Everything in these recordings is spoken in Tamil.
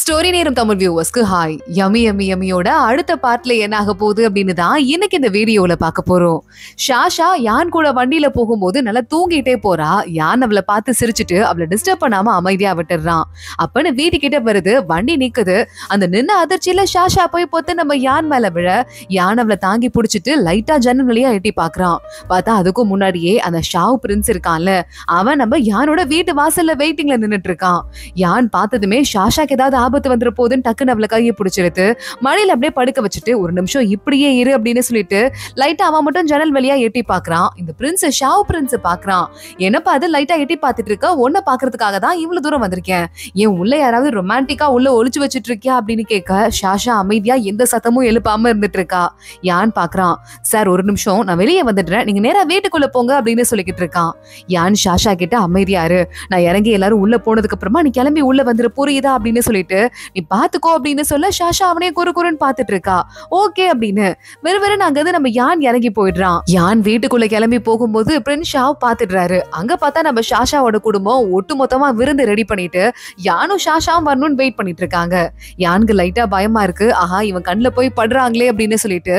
ஸ்டோரி நேரம் தமிழ் வியூவர்ஸ்க்கு ஹாய். யமி யமி யமியோட அடுத்த பார்ட்ல என்ன ஆக போகுது அப்படின்னு தான் இன்னைக்கு இந்த வீடியோல பார்க்க போறோம். ஷாஷா யான் கூட வண்டியில போகும்போது நல்லா தூங்கிட்டே போறா. யான் அவளை பார்த்து சிரிச்சுட்டு அவளை டிஸ்டர்ப் பண்ணாம அமைதியா விட்டுறான். அப்பன்னு வீட்டுக்கிட்ட வருது, வண்டி நிக்குது. அந்த நின்ன அதிர்ச்சியில ஷாஷா போய் பொத்து நம்ம யான் மேல விழ, யான் அவளை தாங்கி பிடிச்சிட்டு லைட்டா ஜன்னல் வழியா எட்டி பாக்குறான். பார்த்தா அதுக்கும் முன்னாடியே அந்த ஷாவ் பிரின்ஸ் இருக்கான்ல, அவன் நம்ம யானோட வீட்டு வாசல்ல வெயிட்டிங்ல நின்னுட்டு இருக்கான். யான் பார்த்ததுமே ஷாஷாக்கு ஏதாவது ஆபத்து வந்துற போதுன்னு டக்குன்னு அவளை கையை பிடிச்சிருது. மழையில அப்படியே படுக்க வச்சுட்டு ஒரு நிமிஷம் இப்படியே இரு அப்படின்னு சொல்லிட்டு லைட்டா அவன் மட்டும் ஜன்னல் வழியா எட்டி பாக்குறான். இந்த பிரின்ஸ் ஷாவ் பிரின்ஸ் பாக்குறான். என்னப்பா அது லைட்டா எட்டி பாத்துட்டு இருக்க, உன்னை பாக்குறதுக்காக தான் இவ்வளவு தூரம் வந்திருக்கேன், ஏன் உள்ள யாராவது ரொமான்டிக்கா உள்ள ஒளிச்சு வச்சுட்டு இருக்கியா அப்படின்னு கேட்க, ஷாஷா அமைதியா எந்த சத்தமும் எழுப்பாம இருந்துட்டு இருக்கா. யான் பாக்குறான், சார் ஒரு நிமிஷம் நான் வெளியே வந்துடுறேன், நீங்க நேரா வீட்டுக்குள்ள போங்க அப்படின்னு சொல்லிக்கிட்டு இருக்கான். யான் ஷாஷா கிட்ட அமைதியாரு, நான் இறங்கி எல்லாரும் உள்ள போனதுக்கு அப்புறமா நீ கிளம்பி உள்ள வந்துரு புரியுதா அப்படின்னு சொல்லிட்டு நீ பாத்துக்கோ அப்படின்னு சொல்ல, ஷாஷா அவனே குறுன்னு பாத்துட்டு இருக்கா. ஓகே அப்படின்னு வெறும் அங்க நம்ம யான் இறங்கி போயிடுறான். யான் வீட்டுக்குள்ள கிளம்பி போகும்போது பிரின்ஸ் ஷாவ் பாத்துடுறாரு. அங்க பார்த்தா நம்ம ஷாஷாவோட குடும்பம் ஒட்டு மொத்தமா விருந்து ரெடி பண்ணிட்டு யானும் ஷாஷாவும் வரணும்னு வெயிட் பண்ணிட்டு இருக்காங்க. யானுக்கு லைட்டா பயமா இருக்கு. ஆஹா இவன் கண்ணுல போய் படுறாங்களே அப்படின்னு சொல்லிட்டு,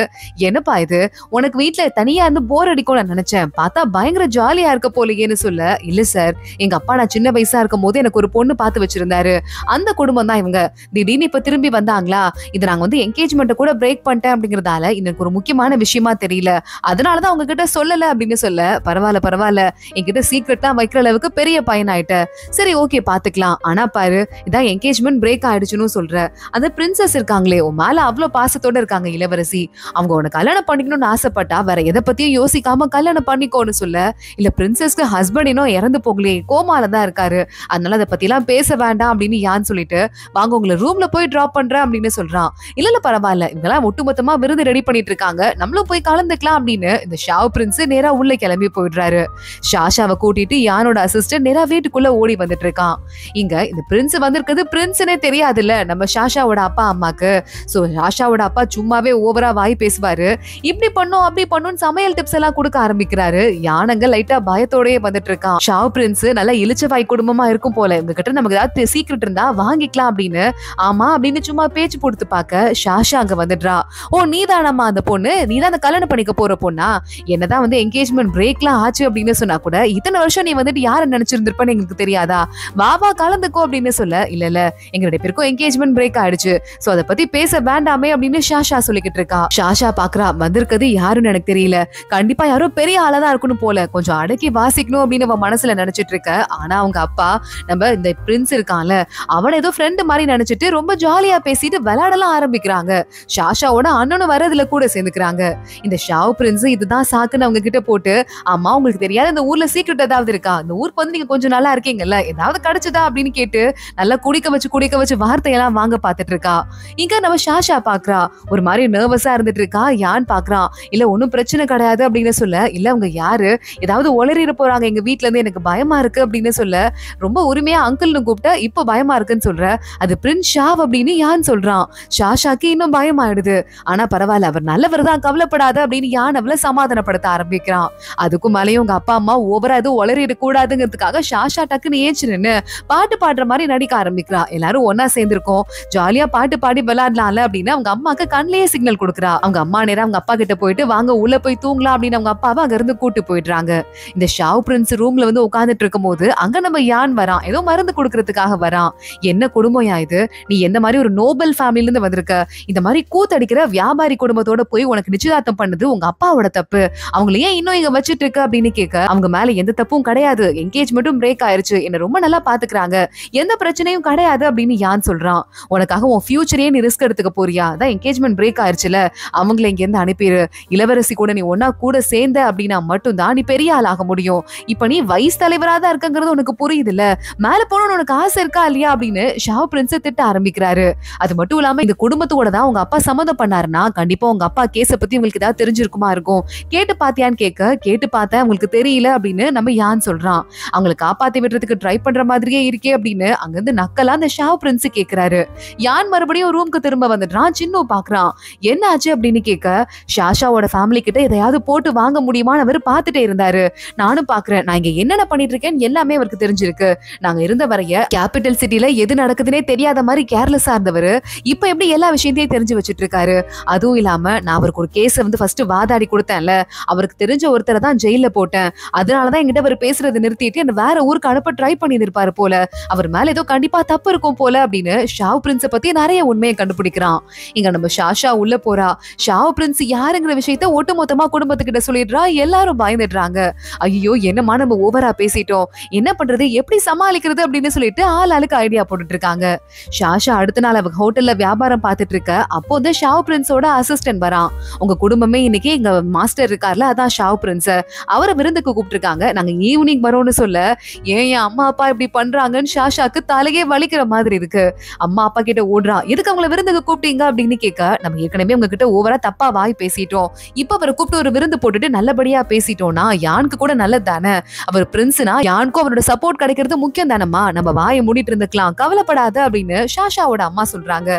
என்னப்பா இது உனக்கு வீட்டுல தனியா இருந்து போர் அடிக்கும் நான் நினைச்சேன், பார்த்தா பயங்கர ஜாலியா இருக்க போலயேன்னு சொல்ல, இல்ல சார் எங்க அப்பா நான் சின்ன வயசா இருக்கும் போது எனக்கு ஒரு பொண்ணு பார்த்து வச்சிருந்தாரு, அந்த குடும்பம் தான் இவங்க, திடீர்னு இப்ப திரும்பி வந்தாங்களா, இது நாங்க வந்து என்கேஜ்மெண்ட் கூட பிரேக் பண்ணிட்டேன் அப்படிங்கறதால எனக்கு ஒரு முக்கியமான விஷயமா தெரியல, அதனாலதான் அவங்க கிட்ட சொல்லல அப்படின்னு சொல்ல, பரவாயில்ல என்கிட்ட சீக்ரெட் தான் வைக்கிற அளவுக்கு பெரிய பையன் ஆயிட்ட, சரி ஓகே பாத்துக்கலாம், ஆனா பாரு இதான் என்கேஜ்மெண்ட் பிரேக் ஆயிடுச்சுன்னு சொல்ற, அந்த பிரின்சஸ் இருக்காங்களே உன் மேல அவ்வளவு பாசத்தோட இருக்காங்க இளவரசி, அவங்க உன்னை கல்யாணம் பண்ணிக்கணும்னு ஆசைப்பட்டா வேற எதை பத்தியும் யோசிக்காம கல்யாணம் பண்ணிக்கோன்னு சொல்ல, இல்ல பிரின்சஸ்க்கு ஹஸ்பண்ட் இன்னும் இறந்து போகலையே கோமாலதான் இருக்காரு, அதனால அதை பத்தி எல்லாம் பேச வேண்டாம் அப்படின்னு யான் சொல்லிட்டு, வாங்க உங்களை ரூம்ல போய் டிராப் பண்றேன் அப்படின்னு சொல்றான். இல்ல பரவாயில்ல இவங்கெல்லாம் ஒட்டுமொத்தமா விருது ரெடி பண்ணிட்டு இருக்காங்க, நம்மளும் போய் கலந்துக்கலாம் அப்படின்னு இந்த ஷாவ் பிரின்ஸ் நேரா உள்ள கிளம்பி போயிடுறாரு. ஷாஷாவை கூட்டிட்டு யானோட அசிஸ்டன்ட் நேரா வீட்டுக்குள்ள ஓடி வந்துட்டு இருக்கான். இங்க இந்த பிரின்ஸ் வந்திருக்கிறது பிரின்ஸ்னே தெரியாதுல்ல நம்ம ஷாஷாவோட அப்பா அம்மாக்கு. சோ ஷாஷாவோட அப்பா சும்மாவே ஓவரா வாய் பேசுவாரு, இப்படி பண்ணும் அப்படி பண்ணும் சமையல் டிப்ஸ் எல்லாம் கொடுக்க ஆரம்பிக்கிறாரு. யானங்க லைட்டா பயத்தோடயே வந்துட்டு இருக்கான். ஷாவ் பிரின்ஸ் நல்லா இளிச்ச வாய் குடும்பமா இருக்கும் போல, இவங்க கிட்ட நமக்கு ஏதாவது சீக்ரெட் இருந்தா வாங்கிக்கலாம் அப்படின்னு, ஆமா அப்படின்னு சும்மா பேச்சு கொடுத்து பார்க்க ஷாஷா அங்க வந்துடுறா. ஓ நீதானம்மா அந்த பொண்ணு, நீதான் அந்த கல்யாணம் பண்ணிக்க போற பொண்ணா, என்னதான் வந்து என்கேஜ்மெண்ட் பிரேக்லாம் ஆச்சு அப்படின்னு சொன்னா கூட இத்தனை வருஷம் நீ வந்துட்டு யாரை நினைச்சிருந்திருப்பன்னு எங்களுக்கு தெரியாதா, வா கலந்துக்கோ அப்படின்னு சொல்ல, இல்ல எங்களுடைய பேருக்கும் என்கேஜ்மெண்ட் பிரேக் ஆயிடுச்சு, சோ அதை பத்தி பேச வேண்டாமே அப்படின்னு ஷாஷா சொல்லிக்கிட்டு இருக்கா. ஷாஷா பாக்குறா, வந்திருக்கிறது யாருன்னு எனக்கு தெரியல, கண்டிப்பா யாரோ பெரிய ஆளதான் இருக்கணும் போல, கொஞ்சம் அடக்கி வாசிக்கணும் அப்படின்னு அவன் மனசுல நினைச்சிட்டு இருக்க. ஆனா அவங்க அப்பா நம்ம இந்த பிரின்ஸ் இருக்கான்ல அவனை ஏதோ ஃப்ரெண்டு மாதிரி நினைச்சிட்டு ரொம்ப ஜாலியா பேசிட்டு விளையாடலாம் ஆரம்பிக்கிறாங்க. ஷாஷாவோட அண்ணனும் வரதுல கூட சேர்ந்துக்கிறாங்க. இந்த ஷாவ் பிரின்ஸ் இதுதான் சாக்குன்னு அவங்க கிட்ட போட்டு, ஆமா உங்களுக்கு தெரியாத இந்த ஊர்ல சீக்ரெட் ஏதாவது இருக்கா, இந்த ஊருக்கு வந்து நீங்க கொஞ்சம் நல்லா இருக்கீங்கல்ல, ஏதாவது கிடைச்சதா அப்படின்னு கேட்டு நல்லா குடிக்க வச்சு வார்த்தையெல்லாம் வாங்க பாத்துட்டு இருக்கா. இங்க நம்ம ஷாஷா பாக்குறா, ஒரு மாதிரி நர்வஸா இருந்துட்டு இருக்கா. யான் பாக்குறான், இல்ல ஒன்னும் பிரச்சனை கிடையாது அப்படின்னு சொல்ல, இல்ல அவங்க யாரு ஏதாவது உளறிட போறாங்க எங்க வீட்டுல இருந்து, எனக்கு பயமா இருக்கு அப்படின்னு சொல்ல, ரொம்ப உரிமையா அங்கிள்னு கூப்பிட்ட இப்ப பயமா இருக்குன்னு சொல்ற, அது பிரின்ஸ் ஷாவ் அப்படின்னு யான் சொல்றான். ஷாஷாக்கு இன்னும் பயமாயிடுது. ஆனா பரவாயில்ல அவர் நல்லவர் தான் கவலைப்படாத அப்படின்னு யான் அவளை சமாதானப்படுத்த ஆரம்பிக்கிறான். அதுக்கும் மேலேயும் உங்க அப்பா அம்மா ஓவரா எதுவும் உளறிட கூடாதுங்கிறதுக்காக ஷாஷா டக்குன்னு ஏச்சு நின்னு பாட்டு பாடுற மாதிரி நடிக்க ஆரம்பிக்கிறா. எல்லாரும் ஒன்னா சேர்ந்திருக்கோம், ஜாலியா பாட்டு பாடி விளையாடலாம்ல அப்படின்னு அவங்க அம்மாக்கு கண்ணிலேயே சிக்னல் கொடுக்குறா. அவங்க அம்மா நேரம் அவங்க அப்பா கிட்ட போயிட்டு வாங்க உள்ள போய் தூங்கலாம் அப்படின்னு அவங்க அப்பாவை அங்க இருந்து கூட்டு போயிடுறாங்க. இந்த ஷாவ் பிரின்ஸ் ரூம்ல வந்து உட்கார்ந்துட்டு இருக்கும் போது அங்க நம்ம யான் வரான், ஏதோ மருந்து கொடுக்கறதுக்காக வரான். என்ன குடும்பம் இது, நீ எந்த மாதிரி ஒரு நோபல் ஃபேமிலில இருந்து வந்திருக்க, இந்த மாதிரி கூத்தடிக்கிற வியாபாரி குடும்பத்தோட போய் உனக்கு நிச்சயதார்த்தம் பண்ணது உங்க அப்பாவோட தப்பு, அவங்கள ஏன் இன்னும் இங்க வச்சிட்டு இருக்க அப்படின்னு கேட்க, அவங்க மேல எந்த தப்பும் கிடையாது, என்கேஜ்மெண்ட்டும் பிரேக் ஆயிருச்சு, என்ன ரொம்ப நல்லா பாத்துக்கிறாங்க, எந்த பிரச்சனையும் கிடையாது அப்படின்னு யான் சொல்றான். உனக்காக உன் ஃபியூச்சரையே நீ ரிஸ்க் எடுத்துக்க போறியா, அதான் என்கேஜ்மெண்ட் பிரேக் ஆயிருச்சுல, அவங்கள இங்க இருந்து அனுப்பிடு, இளவரசி கூட நீ ஒன்னா கூட சேர்ந்த அப்படின்னா மட்டும்தான் நீ பெரிய ஆள் ஆக முடியும், இப்ப நீ வைஸ் தலைவரா தான் இருக்கங்கிறது உனக்கு புரியுது இல்ல, மேல போனோன்னு உனக்கு ஆசை இருக்கா இல்லையா அப்படின்னு ஷாவ் பிரின்ஸ் திட்ட ஆரம்பிக்கிறாரு. அது மட்டும் இல்லாம இந்த குடும்பத்தோட தான் உங்க அப்பா சம்மதம் பண்ணாருன்னா கண்டிப்பா உங்க அப்பா கேஸ பத்தி உங்களுக்கு ஏதாவது தெரிஞ்சிருக்குமா இருக்கும், கேட்டு பாத்தியான்னு கேட்க, கேட்டு பார்த்தேன் உங்களுக்கு தெரியல அப்படின்னு நம்ம யான் சொல்றான். அவங்களை காப்பாத்தி விடுறதுக்கு ட்ரை பண்ற மாதிரியே இருக்கே அப்படின்னு அங்கிருந்து நக்கலா அந்த ஷாவ் பிரின்ஸ் கேக்குறாரு. யான் மறுபடியும் ரூம்க்கு திரும்ப வந்துடுறான். சின்னு பாக்குறான், என்ன ஆச்சு அப்படின்னு கேட்க, ஷாஷாவோட ஃபேமிலி கிட்ட எதையாவது போட்டு வாங்க முடியுமான்னு அவர் பாத்துட்டே இருந்தாரு. நானும் பாக்குறேன், நான் இங்க என்னென்ன பண்ணிட்டு இருக்கேன்னு எல்லாமே அவருக்கு தெரிஞ்சிருக்கு, நாங்க இருந்த வரைய கேபிட்டல் சிட்டில எது நடக்குதுன்னே தெரியல தெரியாத மாதிரி கேர்லெஸ்ஸா இருந்தவரு இப்ப எப்படி எல்லா விஷயத்தையும் தெரிஞ்சு வச்சிட்டு இருக்காரு. அதுவும் இல்லாம நான் அவருக்கு ஒரு கேஸ வந்து ஃபர்ஸ்ட் வாதாடி கொடுத்தேன்ல, அவருக்கு தெரிஞ்ச ஒருத்தரை தான் ஜெயில போட்டேன், அதனாலதான் என்கிட்ட அவர் பேசுறது நிறுத்திட்டு என்ன வேற ஊருக்கு அனுப்ப ட்ரை பண்ணிருப்பாரு போல, அவர் மேல ஏதோ கண்டிப்பா தப்பு இருக்கும் போல அப்படின்னு ஷாவ் பிரின்ஸ பத்தி நிறைய உண்மையை கண்டுபிடிக்கிறான். இங்க நம்ம ஷாஷா உள்ள போறா. ஷாவ் பிரின்ஸ் யாருங்கிற விஷயத்த ஒட்டுமொத்தமா குடும்பத்துக்கிட்ட சொல்லிடுறா. எல்லாரும் பயந்துடுறாங்க. ஐயோ என்னமா நம்ம ஓவரா பேசிட்டோம், என்ன பண்றது, எப்படி சமாளிக்கிறது அப்படின்னு சொல்லிட்டு ஆளுக்கு ஐடியா போட்டுட்டு இருக்காங்க. ஷாஷா அடுத்த நாள் அவங்க ஹோட்டல்ல வியாபாரம் பார்த்துட்டு இருக்க அப்போ வந்து ஷாவ் பிரின்ஸோட அசிஸ்டன்ட் வரான். உங்க குடும்பமே இன்னைக்கு எங்க மாஸ்டர் இருக்கார்ல, அதான் ஷாவ் பிரின்ஸ், அவரை விருந்துக்கு கூப்பிட்டுருக்காங்க, நாங்க ஈவினிங் வரோம்னு சொல்ல, ஏன் என் அம்மா அப்பா இப்படி பண்றாங்கன்னு ஷாஷாக்கு தலையே வலிக்கிற மாதிரி இருக்கு. அம்மா அப்பா கிட்ட ஓடுறா, எதுக்கு அவங்கள விருந்துக்கு கூப்பிட்டீங்க அப்படின்னு கேட்க, நம்ம ஏற்கனவே உங்ககிட்ட ஓவரா தப்பா வாய் பேசிட்டோம், இப்ப அவரை கூப்பிட்டு ஒரு விருந்து போட்டுட்டு நல்லபடியா பேசிட்டோம்னா யானுக்கு கூட நல்லது தானே, அவர் பிரின்ஸ்னா யானுக்கும் அவரோட சப்போர்ட் கிடைக்கிறது முக்கியம் தானம்மா, நம்ம வாயை மூடிட்டு இருந்துக்கலாம், கவலைப்படாத அப்படின்னு ஷாஷாவோட அம்மா சொல்றாங்க.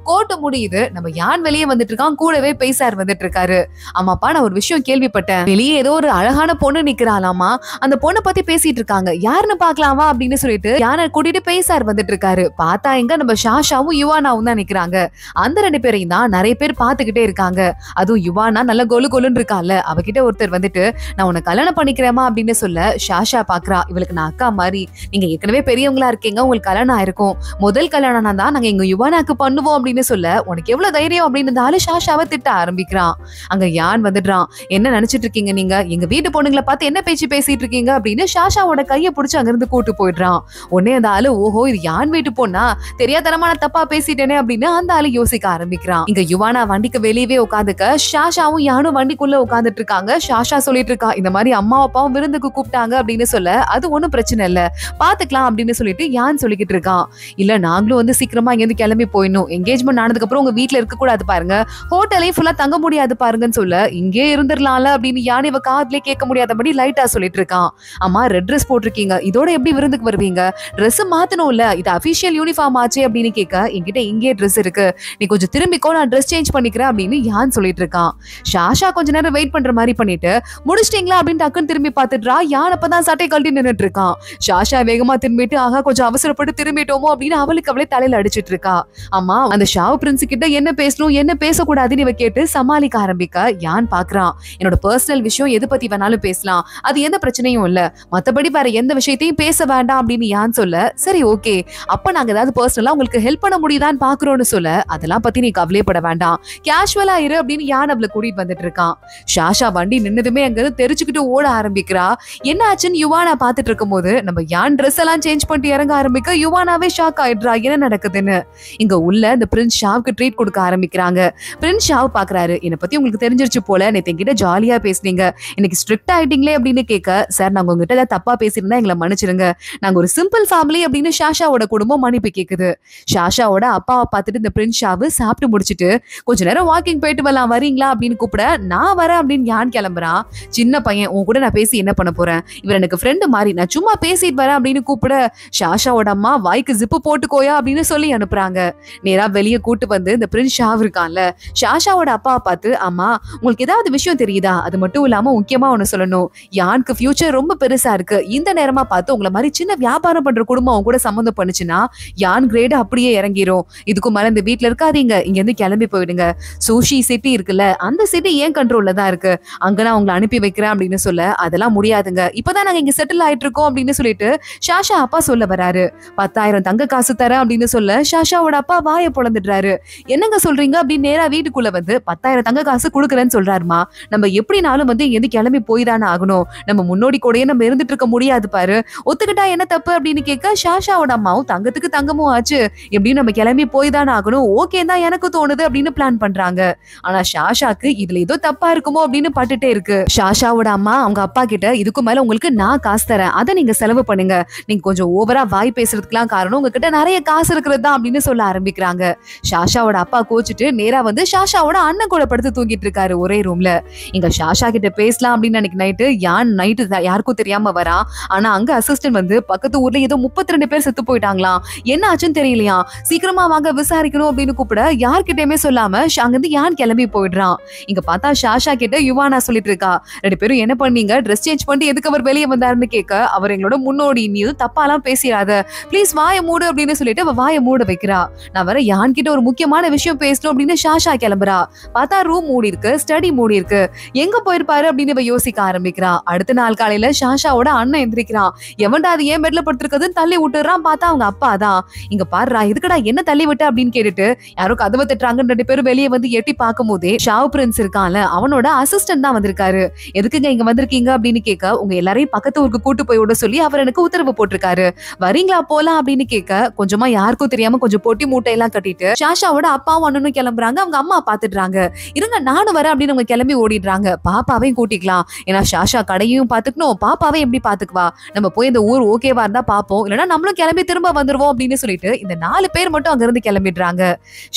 கோர்ட்டு முடியுது, நம்ம யான் வெளியே வந்துட்டு இருக்கான், கூடவே பேசார் வந்துட்டு இருக்காரு. ஆமாப்பா நான் ஒரு விஷயம் கேள்விப்பட்டேன், வெளியே ஏதோ ஒரு அழகான பொண்ணு நிக்கிறாளாமா, அந்த பொண்ணை பத்தி பேசிட்டு இருக்காங்க, யாருன்னு பாக்கலாமா அப்படின்னு சொல்லிட்டு யானை கூட்டிட்டு பேசார் வந்துட்டு இருக்காரு. பார்த்தா எங்க நம்ம ஷாஷாவும் யுவானாவும் தான் நிக்கிறாங்க. அந்த ரெண்டு பேரையும் தான் நிறைய பேர் பாத்துக்கிட்டே இருக்காங்க. அதுவும் யுவானா நல்ல கொலு கொலுன்னு இருக்கால, அவகிட்ட ஒருத்தர் வந்துட்டு நான் உன்னை கல்யாணம் பண்ணிக்கிறேமா அப்படின்னு சொல்ல ஷாஷா பாக்குறா, இவளுக்கு நான் அக்கா மாதிரி, நீங்க ஏற்கனவே பெரியவங்களா இருக்கீங்க, உங்களுக்கு கல்யாணம் ஆயிருக்கும், முதல் கல்யாணம் தான் நாங்க எங்க யுவானாக்கு பண்ணுவோம் அப்படின்னு சொல்ல, உனக்கு எவ்வளவு தைரியம் அப்படின்னு ஷாஷாவை திட்ட ஆரம்பிக்கிறான். அங்க யான் வந்துடுறான், என்ன நினைச்சிட்டு இருக்கீங்க நீங்க, எங்க வீட்டு பொண்ணுங்களை பார்த்து என்ன பேச்சு பேசிட்டு இருக்கீங்க அப்படின்னு ஷாஷாவோட கையை பிடிச்சு அங்கிருந்து கூட்டு போயிடுறான். உடனே அந்த ஆளு ஓஹோ இது யான் வீட்டு பொண்ணா, தெரியாதனமான தப்பா பேசிட்டேனே அப்படின்னு அந்த ஆளு யோசிக்க ஆரம்பிக்கிறான். இங்க யுவானா வண்டிக்கு வெளியவே உட்காந்துக்க ஷாஷாவும் யானும் வண்டிக்குள்ள உட்காந்துட்டு இருக்காங்க. ஷாஷா சொல்லிட்டு இருக்கா, இந்த மாதிரி அம்மா அப்பாவும் விருந்துக்கு கூப்பிட்டாங்க அப்படின்னு சொல்ல, அது ஒண்ணும் பிரச்சனை இல்ல பாத்துக்கலாம் அப்படின்னு சொல்லிட்டு யான் சொல்லிக்கிட்டு இருக்கான். இல்ல நாங்களும் வந்து சீக்கிரமா இங்க இருந்து கிளம்பி போயிடணும், என்கேஜ்மெண்ட் ஆனதுக்கு அப்புறம் உங்க வீட்டுல இருக்க கூடாது பாருங்க, ஹோட்டலே ஃபுல்லா தங்க முடியாது பாருங்கன்னு சொல்ல, இங்கே இருந்துடலாம்ல அப்படின்னு யான் இவ காதுலயே கேட்க முடியாதபடி லைட்டா சொல்லிட்டு இருக்கான். அம்மா ரெட் ட்ரெஸ் போட்டிருக்கீங்க, இதோட எப்படி விருந்துக்கு வருவீங்க, ட்ரெஸ் மாத்தணும்ல, இது அபிஷியல் யூனிஃபார்ம் ஆச்சு அப்படின்னு கேட்க, என்கிட்ட இங்கே ட்ரெஸ் இருக்கு, நீ கொஞ்சம் திரும்பிக்கோ, நான் ட்ரெஸ் சேஞ்ச் பண்ணிக்கிறேன் அப்படின்னு யான் சொல்லிட்டு இருக்கான். ஷாஷா கொஞ்ச நேரம் வெயிட் பண்ற மாதிரி பண்ணிட்டு முடிச்சிட்டீங்களா அப்படின்னு டக்குன்னு திரும்பி பார்த்துடுறா. யான் அப்பதான் சட்டை கழட்டி நின்னுட்டு இருக்கான். ஷாஷா வேகமா திரும்பிட்டு ஆகா கொஞ்சம் அவசரப்பட்டு திரும்பிட்டோமோ அப்படின்னு அவளுக்கு அவளே தலையில அடிச்சிட்டு இருக்கா. அம்மா அந்த ஷாவ் பிரின்ஸ் கிட்ட என்ன பேசணும் என்ன பேசக்கூடாதுன்னு இவ கேட்டு சமாளிக்க ஆரம்பிக்க யான் பாக்குறான். என்னோட பர்சனல் விஷயம் எது பத்தி வேணாலும் பேசலாம், அது எந்த பிரச்சனையும் இல்ல, மத்தபடி வேற எந்த விஷயத்தையும் பேச வேண்டாம் அப்படின்னு யான் சொல்ல, சரி ஓகே அப்ப நாங்க ஏதாவது பர்சனலா உங்களுக்கு ஹெல்ப் பண்ண முடியுதான்னு பாக்குறோம்னு சொல்ல, அதெல்லாம் பத்தி நீ கவலைப்பட வேண்டாம், கேஷுவலா இரு அப்படின்னு யான் அவளை கூட்டிட்டு வந்துட்டு இருக்கான். ஷாஷா வண்டி நின்னதுமே அங்க தெரிச்சுக்கிட்டு ஓட ஆரம்பிக்கிறா. என்ன ஆச்சுன்னு யுவானா பாத்துட்டு இருக்கும் போது நம்ம யான் ட்ரெஸ் எல்லாம் சேஞ்ச் பண்ணிட்டு இறங்க ஆரம்பிக்க யுவானாவே ஷாக் ஆயிடுறா என்ன நடக்குதுன்னு. இங்க உள்ள இந்த பிரின்ஸ் ஷாவுக்கு ட்ரீட் கொடுக்க ஆரம்பிக்கிறாங்க. பிரின்ஸ் ஷாவ் பாக்குறாரு, என்னை பத்தி உங்களுக்கு தெரிஞ்சிருச்சு போல, நேத்து என்கிட்ட ஜாலியா பேசுனீங்க, இன்னைக்கு ஸ்ட்ரிக்ட் ஆயிட்டீங்களே அப்படின்னு கேட்க, சார் நாங்க உங்ககிட்ட ஏதாவது தப்பா பேசியிருந்தா எங்களை மன்னிச்சிருங்க, நாங்க ஒரு சிம்பிள் ஃபேமிலி அப்படின்னு ஷாஷாவோட குடும்பம் மன்னிப்பு கேக்குது. ஷாஷாவோட அப்பாவை பார்த்துட்டு இந்த பிரின்ஸ் ஷாவு சாப்பிட்டு முடிச்சிட்டு கொஞ்ச நேரம் வாக்கிங் போயிட்டு வரலாம் வரீங்களா அப்படின்னு கூப்பிட, நான் வரேன் அப்படின்னு யான் கிளம்புறான். சின்ன பையன் உன் கூட நான் பேசி என்ன பண்ண போறேன், இவர் எனக்கு ஃப்ரெண்டு மாதிரி, நான் சும்மா பேசிட்டு வரேன் அப்படின்னு கூப்பிட, ஷாஷாவோட அம்மா வாய்க்கு ஜிப்பு போட்டுக்கோயா அப்படின்னு சொல்லி அனுப்புறாங்க. நேரா வெளியே கூட்டு வந்து இந்த பிரின்ஸ் ஷாவ் இருக்கான்ல, ஷாஷாவோட அப்பாவை பார்த்து, அம்மா உங்களுக்கு ஏதாவது விஷயம் தெரியுதா, அது மட்டும் இல்லாம முக்கியமா ஒண்ணு சொல்லணும், யானுக்கு ஃபியூச்சர் ரொம்ப பெருசா இருக்கு, இந்த நேரமா பார்த்து உங்களை மாதிரி சின்ன வியாபாரம் பண்ற குடும்பம் அவங்க கூட சம்மந்தம் பண்ணுச்சுன்னா யான் கிரேடு அப்படியே இறங்கிரும், இதுக்கு மேல இந்த வீட்டுல இருக்காதீங்க, இங்க இருந்து கிளம்பி போயிடுங்க, சூஷி சிட்டி இருக்குல்ல அந்த சிட்டி ஏன் கண்ட்ரோல்ல தான் இருக்கு, அங்க நான் உங்களை அனுப்பி வைக்கிறேன் அப்படின்னு சொல்ல, அதெல்லாம் முடியாதுங்க, இப்பதான் நாங்க இங்க செட்டில் ஆயிட்டு இருக்கோம் அப்படின்னு சொல்லிட்டு ஷாஷா அப்பா சொல்ல வராரு. 10,000 தங்க காசு தர அப்படின்னு சொல்ல ஷாஷாவோட அப்பா வாயை பொளந்துடுறாரு. என்னங்க சொல்றீங்க அப்படின்னு நேரா வீட்டுக்குள்ள வந்து 10,000 தங்க காசு கொடுக்குறேன்னு சொல்றாருமா, நம்ம எப்படினாலும் வந்து இங்க இருந்து கிளம்பி போய் தானே ஆகணும், நம்ம முன்னோடி கூடயே நம்ம இருந்துட்டு இருக்க முடியாது பாரு, ஒத்துக்கிட்டா என்ன தப்பு அப்படின்னு கேட்க, ஷாஷாவோட அம்மாவும் தங்கத்துக்கு தங்கமும் ஆச்சு, எப்படியும் நம்ம கிளம்பி போய் தானே ஆகணும், ஓகே தான் எனக்கு தோணுது அப்படின்னு பிளான் பண்றாங்க. ஆனா ஷாஷாக்கு இதுல ஏதோ தப்பா இருக்குமோ அப்படின்னு பட்டுட்டே இருக்கு. ஷாஷாவோட அம்மா அவங்க அப்பா கிட்ட, இதுக்கு மேல உங்களுக்கு நான் காசு தரேன், அதை நீங்க செலவு பண்ணுங்க, நீங்க கொஞ்சம் ஓவரா வாய் பேசுறதுக்குலாம் காரணம் உங்ககிட்ட நிறைய காசு இருக்கிறது தான் அப்படின்னு சொல்ல ஆரம்பிக்கிறாங்க. ஷாஷாவோட அப்பா கோச்சிட்டு நேரா வந்து ஷாஷாவோட அண்ணன் கூட படுத்து தூங்கிட்டு இருக்காரு ஒரே ரூம்ல. இங்க ஷாஷா கிட்ட பேசலாம் அப்படின்னு அன்னைக்கு நைட்டு யான் நைட்டு யாருக்கும் தெரியாம வரா. ஆனா அங்க அசிஸ்டன்ட் வந்து பக்கத்து ஊர்ல ஏதோ 32 பேர் செத்து போயிட்டாங்களாம், என்ன ஆச்சுன்னு தெரியலையா, சீக்கிரமா வாங்க விசாரிக்கணும் அப்படின்னு கூப்பிட, யார்கிட்டயுமே சொல்லாம அங்கிருந்து யான் கிளம்பி போயிடுறான். இங்க பார்த்தா ஷாஷா கிட்ட யுவானா சொல்லிட்டு இருக்கா, ரெண்டு பேரும் என்ன பண்ணீங்க, ட்ரெஸ் சேஞ்ச் பண்ணி எதுக்கு அவர் வெளியே வந்தாருன்னு கேட்க, அவர் எங்களோட முன்னோடி, நீ எதுவும் தப்பாலாம் பேசிடாத ப்ளீஸ் வாய மூடு அப்படின்னு சொல்லிட்டு அவ வாயை மூட வைக்கிறா. நான் வர யான் கிட்ட ஒரு முக்கியமான விஷயம் பேசணும் அப்படின்னு ஷாஷா கிளம்புறா. பார்த்தா ரூம் மூடி இருக்கு, ஸ்டடி மூடி இருக்கு. எங்க போயிருப்பாரு அப்படின்னு இவ யோசிக்க ஆரம்பிக்கிறா. அடுத்த நாள் காலையில ஷாஷாவோட அண்ணன் எந்திரிக்கிறான். எவன்டா அது ஏன் பெட்ல படுத்திருக்குதுன்னு தள்ளி விட்டுறான். பார்த்தா அவங்க அப்பா தான். இங்க பாருடா, இதுக்கடா என்ன தள்ளி விட்ட அப்படின்னு கேட்டுட்டு யாரோ கதவை தட்டுறாங்கன்னு 2 பேரும் வெளியே வந்து எட்டி பார்க்கும் போதே ஷாவ் பிரின்ஸ் இருக்கான்ல, அவனோட அசிஸ்டன்ட் தான் வந்திருக்காரு. எதுக்குங்க இங்க வந்திருக்கீங்க அப்படின்னு கேட்க, உங்க எல்லாரையும் பக்கத்து ஊருக்கு கூட்டு போய் விட சொல்லி அவர் எனக்கு உத்தரவு போட்டிருக்காரு. வரீங்களா போலாம் அப்படின்னு கேட்க, கொஞ்சமா யாருக்கும் தெரியாம கொஞ்சம் பொட்டி மூட்டை எல்லாம் கட்டிட்டு ஷாஷாவோட அப்பாவும் அண்ணனும் கிளம்புறாங்க. அவங்க அம்மா பாத்துடுறாங்க. இருங்க நானும் வரேன் அப்படின்னு அவங்க கிளம்பி ஓடிடுறாங்க. பாப்பாவையும் கூட்டிக்கலாம், ஏன்னா ஷாஷா கடையும் பாத்துக்கணும், பாப்பாவை எப்படி பாத்துக்குவா, நம்ம போய் இந்த ஊர் ஓகேவா இருந்தா பாப்போம், இல்லைன்னா நம்மளும் கிளம்பி திரும்ப வந்துருவோம் அப்படின்னு சொல்லிட்டு இந்த 4 பேர் மட்டும் அங்க இருந்து கிளம்பிடுறாங்க.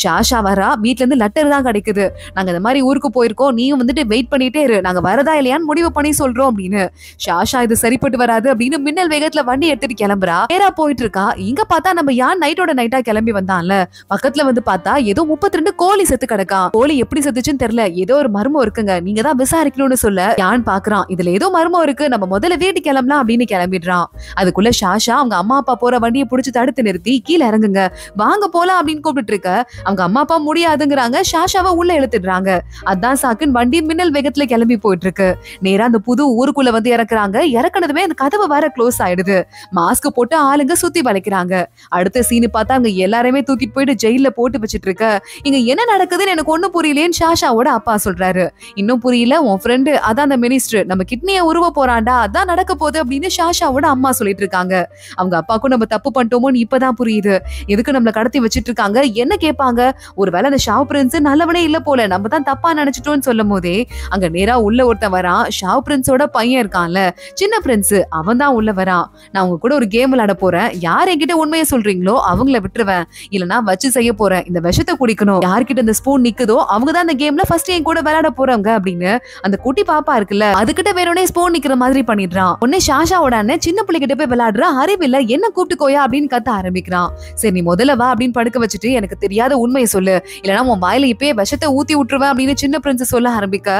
ஷாஷா வரா. வீட்ல இருந்து லெட்டர் தான் கிடைக்குது. நாங்க இந்த மாதிரி ஊருக்கு போயிருக்கோம், நீயும் வந்துட்டு வெயிட் பண்ணிட்டே இரு, நாங்க வரதா இல்லையான்னு முடிவு பண்ணி சொல்றோம் அப்படின்னு. ஷாஷா இது சரிப்பட்டு வராது அப்படின்னு மின்னல் வேகத்துல வண்டி எடுத்துட்டு கிளம்புறா. நேரா போயிட்டு இருக்கா. இங்க பார்த்தா நம்ம யான் நைட்டோட நைட்டா கிளம்பி வந்தான்ல, பக்கத்துல வந்து பார்த்தா ஏதோ 32 கோழி செத்து கிடக்கா. கோழி எப்படி செத்துச்சுன்னு தெரியல, ஏதோ ஒரு மர்மம் இருக்குங்க, நீங்க தான் விசாரிக்கணும்னு சொல்ல யான் பாக்குறான். இதுல ஏதோ மர்மம் இருக்கு, நம்ம முதல்ல வீட்டுக்கு கிளம்பலாம் அப்படின்னு கிளம்பிடுறான். அதுக்குள்ள ஷாஷா அவங்க அம்மா அப்பா போற வண்டியை புடிச்சு தடுத்து நிறுத்தி, கீழே இறங்குங்க, வாங்க போலாம் அப்படின்னு கூப்பிட்டு இருக்க, அவங்க அம்மா அப்பா முடியாதுங்கிறாங்க. ஷாஷாவை உள்ள இழுத்துடுறாங்க. அதான் சாக்குன்னு வண்டி மின்னல் வேகத்துல கிளம்பி போயிட்டு இருக்கு. நேரா அந்த புது ஊருக்குள்ள வந்து இறக்குறாங்க. இறக்குனதுமே அந்த கதவு வேற க்ளோஸ் ஆயிடுது. மாஸ்க் போட்டு ஆளுங்க சுத்தி வளைக்கிறாங்க. அடுத்த சீனு பார்த்தா அவங்க எல்லாருமே தூக்கிட்டு போயிட்டு ஜெயில போட்டு வச்சிட்டு இருக்க. இங்க என்ன நடக்குதுன்னு எனக்கு ஒண்ணும் புரியலேன்னு ஷாஷாவோட அப்பா சொல்றாரு. இன்னும் புரியல, உன் ஃப்ரெண்டு அதான் அந்த மினிஸ்டர் நம்ம கிட்னியை உருவ போறான்டா, அதான் நடக்க போகுது அப்படின்னு ஷாஷாவோட அம்மா சொல்லிட்டு இருக்காங்க. அவங்க அப்பாக்கும் நம்ம தப்பு பண்ணிட்டோமோன்னு இப்பதான் புரியுது. எதுக்கு நம்மள கடத்தி வச்சிட்டு இருக்காங்க, என்ன கேட்பாங்க, ஒருவேளை அந்த ஷாவ் பிரின்ஸ் நல்லவனே இல்ல போல, நம்ம தான் தப்பா நினைச்சிட்டோம்னு சொல்லும் போதே அங்க நேரா உள்ள ஒருத்தன் வரான். ஷாவ் பிரின்ஸோட பையன் இருக்கான்ல, சின்ன பிரின்ஸ், அவன் தான் உள்ள வரான். நான் உங்க கூட ஒரு கேம் விளையாட போறேன், யார் என்கிட்ட உண்மையை சொல்றீங்களோ அவங்கள விட்டுருவேன், இல்லனா வச்சு செய்ய போறேன், இந்த விஷத்தை குடிக்கணும், யார்கிட்ட இந்த ஸ்பூன் நிக்குதோ அவங்க தான் இந்த கேம்ல ஃபர்ஸ்ட் என் கூட விளையாட போறவங்க அப்படின்னு அந்த குட்டி பாப்பா இருக்குல்ல, அதுகிட்ட வேறோனே ஸ்பூன் நிக்கிற மாதிரி பண்ணிடுறான். உடனே ஷாஷாவோட அண்ணன் சின்ன பிள்ளைகிட்ட போய் விளையாடுற, அறிவில்ல என்ன கூப்பிட்டுக்கோயா அப்படின்னு கத்த ஆரம்பிக்கிறான். சரி நீ முதல்ல வா அப்படின்னு படுக்க வச்சுட்டு எனக்கு தெரியாத உண்மையை சொல்லு, இல்லனா உன் வாயில இப்பயே விஷத்தை ஊத்தி விட்டுருவேன் அப்படின்னு சின்ன பிரின்ஸ் சொல்ல ஆரம்பிக்க,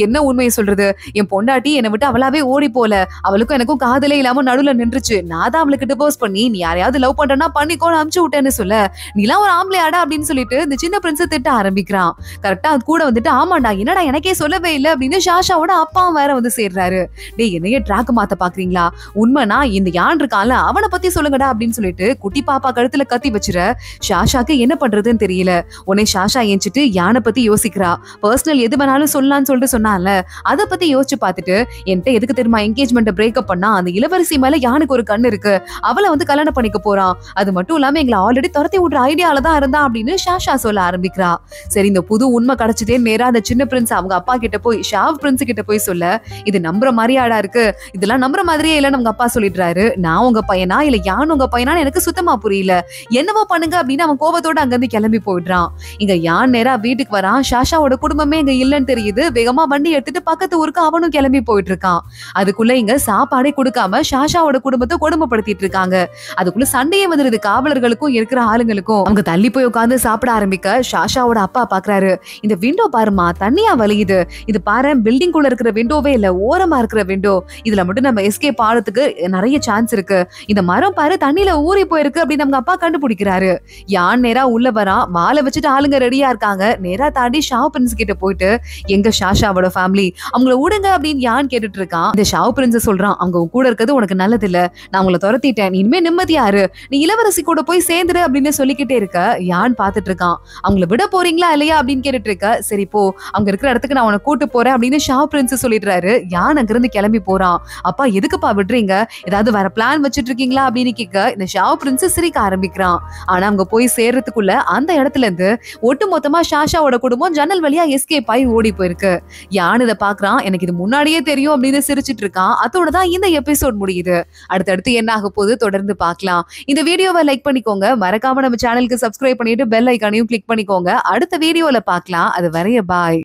என்ன உண்மையை சொல்றது, என் பொண்டாட்டி என்னை விட்டு அவளாவே ஓடி போல, அவளுக்கும் எனக்கும் காதலே இல்லாம நடுவுல நின்றுச்சு, நான் தான் அவளுக்கு டிவோர்ஸ் பண்ணி நீ யாரையாவது லவ் பண்றனா பண்ணிக்கோன்னு அனுப்பிச்சு விட்டேன்னு சொல்ல, நீலாம் ஒரு ஆம்பளையாடா அப்படின்னு சொல்லிட்டு இந்த சின்ன பிரின்ஸ் திட்ட ஆரம்பிக்கிறான். கரெக்டா அது கூட வந்துட்டு, ஆமாண்டா என்னடா எனக்கே சொல்லவே இல்லை அப்படின்னு ஷாஷாவோட அப்பா வேற வந்து சேர்றாரு. டேய் என்னைய ட்ராக் மாத்த பாக்குறீங்களா, உண்மைனா இந்த யான் இருக்கான்ல அவனை பத்தி சொல்லுங்கடா அப்படின்னு சொல்லிட்டு குட்டி பாப்பா கழுத்துல கத்தி வச்சுற. ஷாஷாக்கு என்ன பண்றதுன்னு தெரியல. உடனே ஷாஷா ஏஞ்சிட்டு யானை பத்தி யோசிக்கிறா. பர்சனல் எது வேணாலும் சொல்லலாம்னு சொல்லிட்டு சொன்னான்ல, அதை பத்தி யோசிச்சு பார்த்துட்டு, என்கிட்ட எதுக்கு தெரியுமா என்கேஜ்மெண்ட் பிரேக்கப் பண்ணா, அந்த இளவரசி மேல யானுக்கு ஒரு கண்ணு இருக்கு, அவளை வந்து கல்யாணம் பண்ணிக்க போறான், அது மட்டும் இல்லாம எங்களை ஆல்ரெடி துரத்தி விடுற ஐடியால தான் இருந்தா அப்படின்னு ஷாஷா சொல்ல ஆரம்பிக்கிறா. சரி இந்த புது உண்மை கிடைச்சிட்டே நேரா அந்த சின்ன பிரின்ஸ் அவங்க அப்பா கிட்ட போய் ஷாவ் பிரின்ஸ் கிட்ட போய் சொல்ல, இது நம்புற மாதிரியாடா இருக்கு, இதெல்லாம் நம்புற மாதிரியே இல்லன்னு அவங்க அப்பா சொல்லிடுறாரு. நான் உங்க பையனா இல்ல யான் உங்க பையனா எனக்கு சுத்தமா புரியல, என்னவோ பண்ணுங்க அப்படின்னு அவன் கோபத்தோட அங்கிருந்து கிளம்பி போயிடுறான். இங்க யான் நேரா வீட்டுக்கு வரான். ஷாஷாவோட குடும்பமே இங்க இல்லன்னு தெரியுது. வேகமா வண்டி எடுத்துட்டு பக்கத்து ஊருக்கு அவனும் கிளம்பி போயிட்டு இருக்கான். அதுக்குள்ள இங்க சாப்பாடே கொடுக்காம ஷாஷாவோட குடும்பத்தை கொடுமைப்படுத்திட்டு இருக்காங்க. அதுக்குள்ள சண்டையே வந்துருது காவலர்களுக்கும் இருக்கிற ஆளுங்களுக்கும். அவங்க தள்ளி போய் உட்காந்து சாப்பிட ஆரம்பிக்க ஷாஷாவோட அப்பா பாக்குறாரு. இந்த விண்டோ பாருமா தண்ணியா வலியுது, இது பாரு பில்டிங் குள்ள இருக்கிற விண்டோவே இல்ல, ஓரமா இருக்கிற விண்டோ, இதுல மட்டும் நம்ம எஸ்கேப் ஆறதுக்கு நிறைய சான்ஸ் இருக்கு, இந்த மரம் பாரு தண்ணியில ஊறி போயிருக்கு அப்படின்னு அவங்க அப்பா கண்டுபிடிக்கிறாரு. யான் நேரா உள்ள வரான். வாழை வச்சுட்டு ஆளுங்க ரெடியா இருக்காங்க. நேரா தாண்டி ஷாவ் பிரின்ஸ் கிட்ட போயிட்டு, எங்க ஷாஷாவோட ஃபேமிலி அவங்கள விடுங்க அப்படின்னு யான் கேட்டுட்டு இருக்கான். இந்த ஷாவ் பிரின்ஸ் சொல்றான், அவங்க உன் கூட இருக்கிறது உனக்கு நல்லது இல்ல, நான் உங்களை துரத்திட்டேன், நீ இனிமே நிம்மதியாரு, நீ இளவரசி கூட போய் சேர்ந்துரு அப்படின்னு சொல்லிக்கிட்டே இருக்க. யான் பாத்துட்டு இருக்கான். அவங்கள விட போறீங்களா இல்லையா அப்படின்னு கேட்டுட்டு இருக்க. சரி போ, அவங்க இருக்கிற இடத்துக்கு நான் உனக்கு கூட்டு போறேன் அப்படின்னு ஷாவ் பிரின்ஸ் சொல்லிடுறாரு. யான் அங்கிருந்து கிளம்பி போறான். அப்பா எதுக்குப்பா விடுறீங்க, ஏதாவது வேற பிளான் வச்சுட்டு இருக்கீங்களா அப்படின்னு கேட்க இந்த ஷாவ் பிரின்ஸ் சிரிக்க ஆரம்பிக்கிறான். ஆனா அவங்க போய் சேர்றதுக்குள்ள அந்த இடத்துல இருந்து ஒட்டு மொத்தமா ஷாஷாவோட குடும்பம் ஜன்னல் வழியா எஸ்கேப் ஆகி ஓடி போயிருக்கு. யான் இதை பாக்குறான். எனக்கு இது முன்னாடியே தெரியும் அப்படின்னு சிரிச்சிட்டு இருக்கான். அதோட தான் இந்த எபிசோட் முடியுது. அடுத்தடுத்து என்ன ஆக போகுது தொடர்ந்து பார்க்கலாம். இந்த வீடியோவை லைக் பண்ணிக்கோங்க, மறக்காம நம்ம சேனலுக்கு சப்ஸ்கிரைப் பண்ணிட்டு பெல் ஐகானையும் கிளிக் பண்ணிக்கோங்க. அடுத்த வீடியோல பார்க்கலாம். அது வரைய பாய்.